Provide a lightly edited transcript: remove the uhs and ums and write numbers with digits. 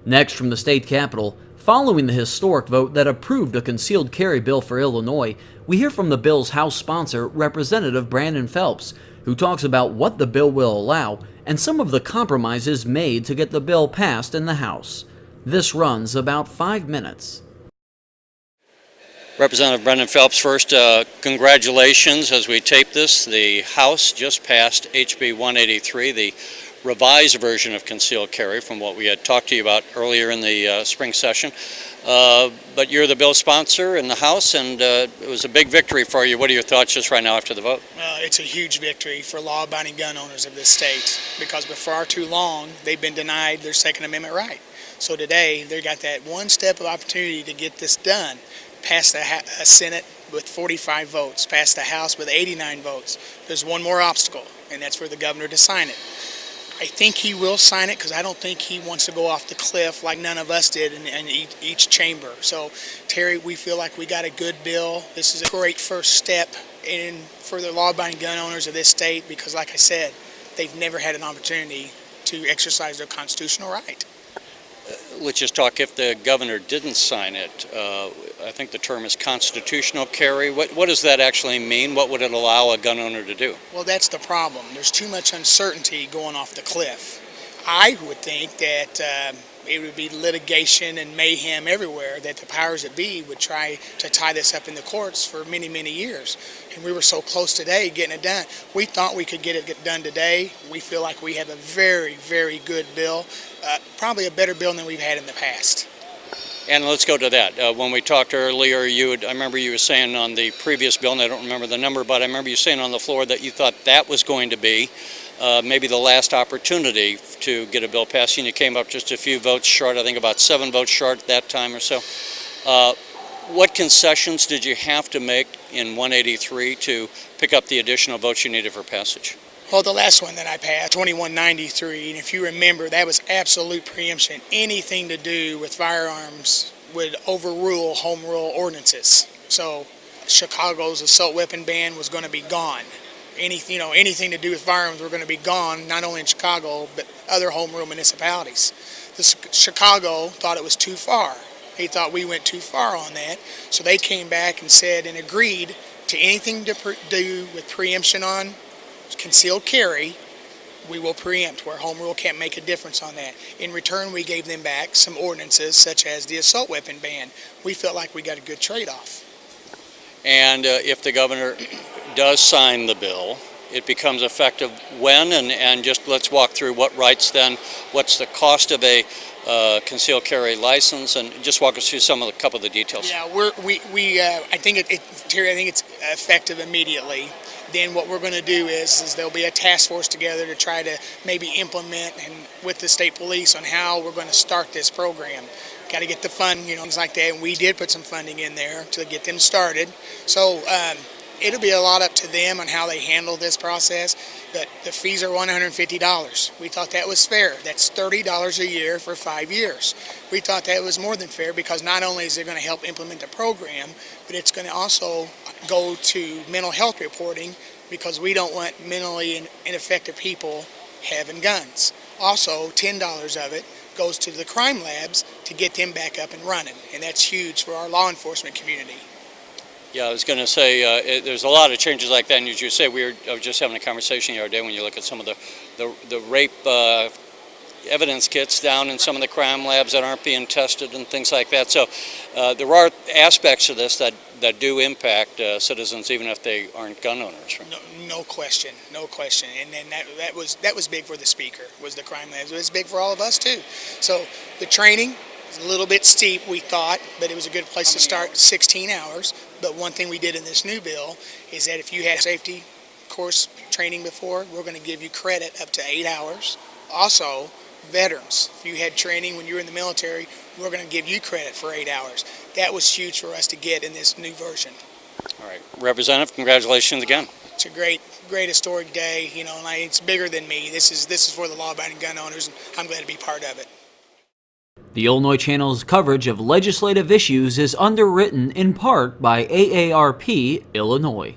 Next, from the state capitol, following the historic vote that approved a concealed carry bill for Illinois, we hear from the bill's House sponsor, Representative Brandon Phelps, who talks about what the bill will allow and some of the compromises made to get the bill passed in the House. This runs about 5 minutes. Representative Brandon Phelps, first, congratulations as we tape this. The House just passed HB 183, the revised version of concealed carry from what we had talked to you about earlier in the spring session. But you're the bill sponsor in the House, and it was a big victory for you. What are your thoughts just right now after the vote? It's a huge victory for law-abiding gun owners of this state, because for far too long they've been denied their Second Amendment right. So today they got that one step of opportunity to get this done. Pass the Senate with 45 votes, pass the House with 89 votes. There's one more obstacle, and that's for the governor to sign it. I think he will sign it because I don't think he wants to go off the cliff like none of us did in each chamber. So, Terry, we feel like we got a good bill. This is a great first step for the law-abiding gun owners of this state because, like I said, they've never had an opportunity to exercise their constitutional right. Let's just talk, if the governor didn't sign it, I think the term is constitutional carry. What does that actually mean? What would it allow a gun owner to do? Well, that's the problem. There's too much uncertainty going off the cliff. I would think that it would be litigation and mayhem everywhere, that the powers that be would try to tie this up in the courts for many, many years. And we were so close today getting it done. We thought we could get it done today. We feel like we have a very, very good bill, probably a better bill than we've had in the past. And let's go to that. When we talked earlier, I remember you were saying on the previous bill, and I don't remember the number, but I remember you saying on the floor that you thought that was going to be maybe the last opportunity to get a bill passed, and you came up just a few votes short, I think about 7 votes short that time or so. What concessions did you have to make in 183 to pick up the additional votes you needed for passage? Well, the last one that I passed, 2193, and if you remember, that was absolute preemption. Anything to do with firearms would overrule home rule ordinances. So Chicago's assault weapon ban was going to be gone. Anything to do with firearms were going to be gone, not only in Chicago, but other home rule municipalities. Chicago thought it was too far. They thought we went too far on that, so they came back and said and agreed to anything to do with preemption on concealed carry, we will preempt, where home rule can't make a difference on that. In return, we gave them back some ordinances, such as the assault weapon ban. We felt like we got a good trade-off. And if the governor does sign the bill, it becomes effective when, and just let's walk through what rights then, what's the cost of a concealed carry license, and just walk us through a couple of the details. Yeah, I think Terry, I think it's effective immediately. Then what we're going to do is there'll be a task force together to try to maybe implement and with the state police on how we're going to start this program. Got to get the fund, things like that, and we did put some funding in there to get them started. So it'll be a lot up to them on how they handle this process, but the fees are $150. We thought that was fair. That's $30 a year for 5 years. We thought that was more than fair because not only is it going to help implement the program, but it's going to also go to mental health reporting because we don't want mentally ineffective people having guns. Also, $10 of it goes to the crime labs to get them back up and running, and that's huge for our law enforcement community. Yeah, I was going to say there's a lot of changes like that, and as you say, I was just having a conversation the other day when you look at some of the rape evidence kits down in some of the crime labs that aren't being tested and things like that. So there are aspects of this that do impact citizens, even if they aren't gun owners. Right? No question. And then that was big for the speaker, was the crime labs. It was big for all of us too. So the training is a little bit steep, we thought, but it was a good place to start. 16 hours. But one thing we did in this new bill is that if you had safety course training before, we're going to give you credit up to 8 hours. Also, veterans, if you had training when you were in the military, we're going to give you credit for 8 hours. That was huge for us to get in this new version. All right, Representative, congratulations again. It's a great historic day, and it's bigger than me. This is for the law-abiding gun owners, and I'm glad to be part of it. The Illinois Channel's coverage of legislative issues is underwritten in part by AARP Illinois.